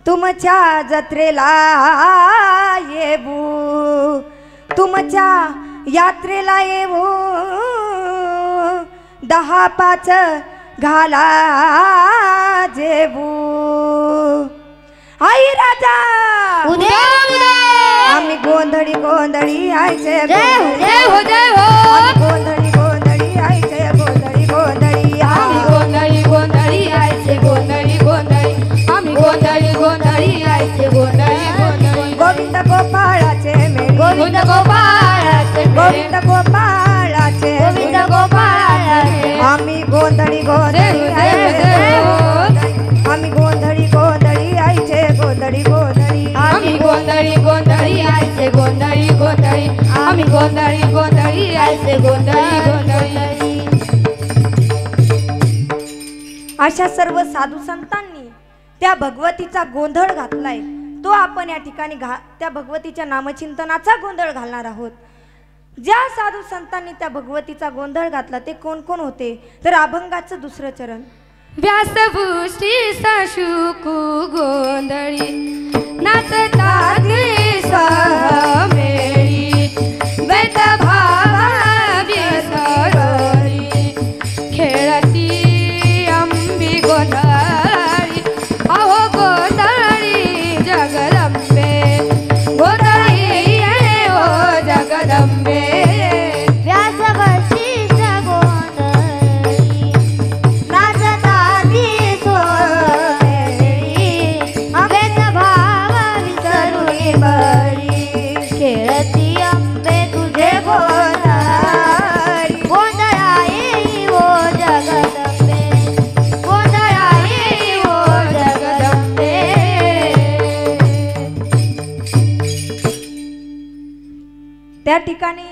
तुमच्या जत्रेला येऊ तुमच्या यात्रेला येऊ 10-5 घाला जेवू आई राजा उदे उदे आम्ही गोंधळी गोंधळी आईचे जय हो जय हो गोंधळी गोंधळी आईचे गोंधळी गोंधळी आम्ही गोंधळी गोंधळी आईचे गोंधळी गोंधळी आम्ही गोंधळी गोंधळी आईचे गोंधळी गोंधळी गोविंद गोपाळाचे मेळी गोविंद गोपाळाचे गोविंद गोपाळाचे गोविंद गोपाळाचे आम्ही गोंधळी गोंधळी जय आईचे हो. आम्ही गोंधळी गोंधळी आईचे गोंधळी गोंधळी आम्ही गोंधळी गोंधळी आईचे गोंधळी गोंधळी आम्ही गोंधळी गोंधळी आईचे गोंधळी गोंधळी अशा सर्व साधू संतांनी त्या भगवतीचा गोंधळ घातलाय. तो आपण या ठिकाणी त्या भगवतीच्या नामचिंतनाचा गोंधळ घालणार आहोत. ज्या साधू संतांनी त्या भगवतीचा गोंधळ घातला ते कोण कोण होते तर अभंगाचं 2रं चरण. व्यासभूषी साशुकू गोंधळी नाचता मेळी वैत भावा विसरली खेळती अंबी गोंधळी अहो गोंधळी जगदंबे गोंधळी ओ जगदंबे व्यास वशिष्ठ गोंधळी नाचता सोहळी अभेद भाव विसरुनी बळी खेळती अंबे तुझे गोंधळी गोंधळाई ओ जगदंबे गोंधळाई ओ जगदंबे त्या ठिकाणी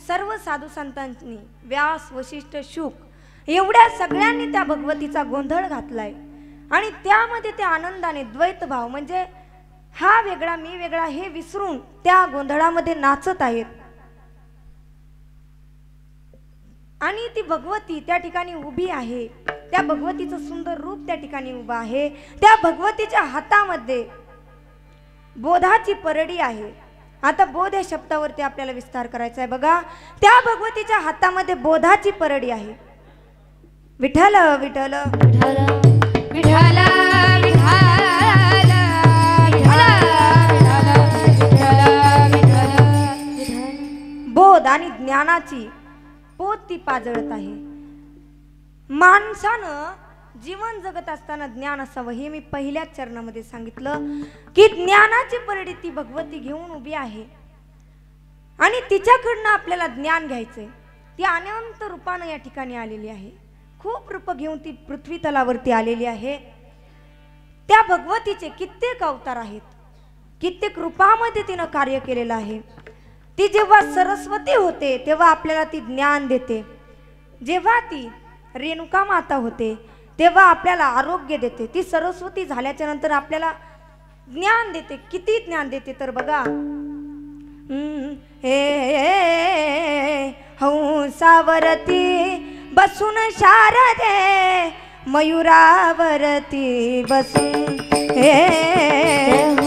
सर्व साधू संतांनी व्यास वशिष्ठ शुक एवढ्या सगळ्यांनी त्या भगवतीचा गोंधळ घातलाय. आणि त्यामध्ये ते आनंदाने द्वैत भाव म्हणजे हा वेगळा मी वेगळा हे विसरून त्या गोंधळामध्ये नाचत आहेत. आणि ती भगवती त्या ठिकाणी उभी आहे. त्या भगवतीचं सुंदर रूप त्या ठिकाणी उभं आहे. त्या भगवतीच्या हातामध्ये बोधाची परडी आहे. आता बोध या शब्दावरती आपल्याला विस्तार करायचा आहे. बघा त्या भगवतीच्या हातामध्ये बोधाची परडी आहे. विठ्ठल विठ्ठल विठ्ठल विठ्ठल विठ्ठल आणि ज्ञानाची पोत ती पाजळत आहे. माणसानं जीवन जगत असताना ज्ञान असावं हे मी पहिल्याच चरणामध्ये सांगितलं की ज्ञानाची परडी ती भगवती घेऊन उभी आहे आणि तिच्याकडनं आपल्याला ज्ञान घ्यायचंय. ती अनंत रूपानं या ठिकाणी आलेली आहे. खूप रूप घेऊन ती पृथ्वी तलावरती आलेली आहे. त्या भगवतीचे कित्येक अवतार आहेत, कित्येक रूपामध्ये तिनं कार्य केलेलं आहे. ती जेव्हा सरस्वती होते तेव्हा आपल्याला ती ज्ञान देते. जेव्हा ती रेणुका माता होते तेव्हा आपल्याला आरोग्य देते. ती सरस्वती झाल्याच्या नंतर आपल्याला ज्ञान देते. किती ज्ञान देते तर बघा, हे हंसावरती बसून शारदे मयुरावरती बसून, हे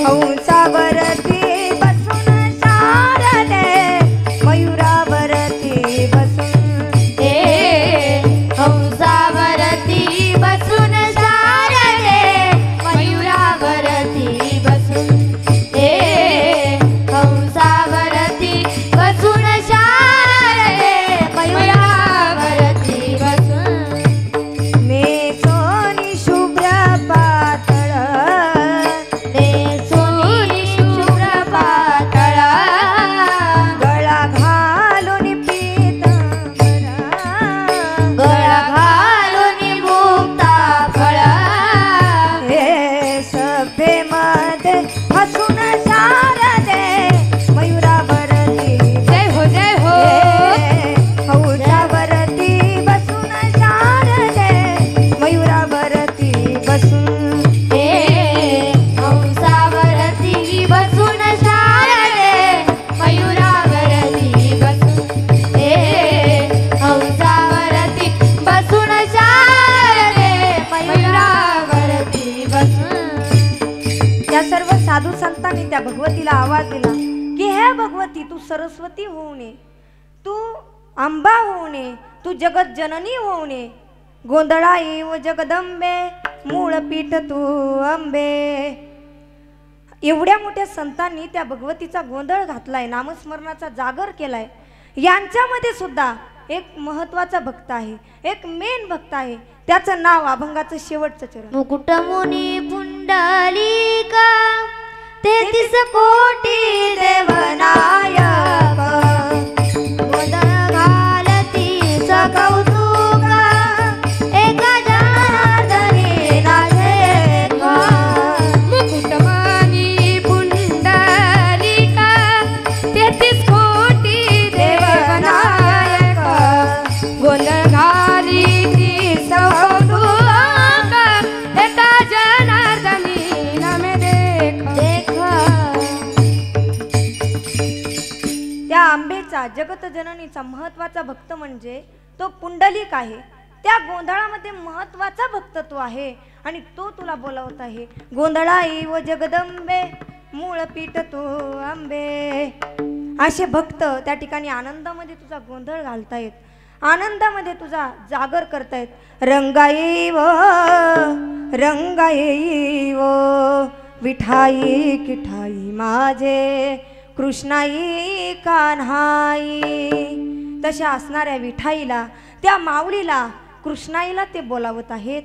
हंसावरती बसून शारदे मयुरावरती बसून, हे हंसावरती बसून शारदे मयुरावरती बसून, हे हंसावरती बसून शारदे मयुरावरती बसून, नेसोनी शुभ्र पातळ, नेसोनी शुभ्र पातळ, गळा घालून पीतांबरा, गळा घालून मुक्ता फळ, हे सभेमध्ये हसून शारदे मयुरावरती, जय हो जय हो, हौसावरती बसून शारदे मयुरावरती बसून, हे हंसावरती बसून शारदे मयुरावरती बसून, हे हंसावरती बसून शारदे मयुरावरती बसून. त्या सर्व साधू संतांनी त्या भगवतीला आवाज दिला की हे भगवती, तू सरस्वती होऊ नये, तू अंबा होऊ नये, तू जगत जननी होऊ नये. गोंधळा येव जगदंबे मूळ पीठ तू अंबे. एवढ्या मोठ्या संतांनी त्या भगवतीचा गोंधळ घातलाय, नामस्मरणाचा जागर केलाय. यांच्यामध्ये सुद्धा एक महत्वाचा भक्त आहे, एक मेन भक्त आहे. त्याचं नाव अभंगाचं शेवटचं चरण. मुकुटमुनी पुंडलिका 33 कोटी देवनायक, गोंधळ घालती सकौतुक एका जनार्दनी नाचेक. मुकुटमानी पुंडलिका 33 कोटी देवनायक, गोंधळ घालीती सकौतुक एका जनार्दनी नामे देख. त्या आंबेचा, जगत जननीचा महत्वाचा भक्त म्हणजे तो पुंडलिक आहे. त्या गोंधळामध्ये महत्वाचा भक्त तो आहे आणि तो तुला बोलावत आहे. गोंधळा येव जगदंबे मूळ पीठ तू आंबे. असे भक्त त्या ठिकाणी आनंदामध्ये तुझा गोंधळ घालतायत, आनंदामध्ये तुझा जागर करतायत. रंगाई विठाई किठाई माझे कृष्णाई कान्हाई. तशा असणाऱ्या विठाईला, त्या माऊलीला, कृष्णाईला ते बोलावत आहेत.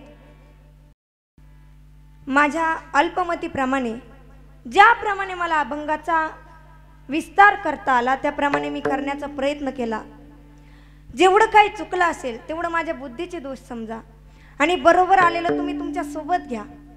माझ्या अल्पमतीप्रमाणे, ज्याप्रमाणे मला अभंगाचा विस्तार करता आला त्याप्रमाणे मी करण्याचा प्रयत्न केला. जेवढं काही चुकलं असेल तेवढं माझ्या बुद्धीचे दोष समजा आणि बरोबर आलेलं तुम्ही तुमच्या सोबत घ्या.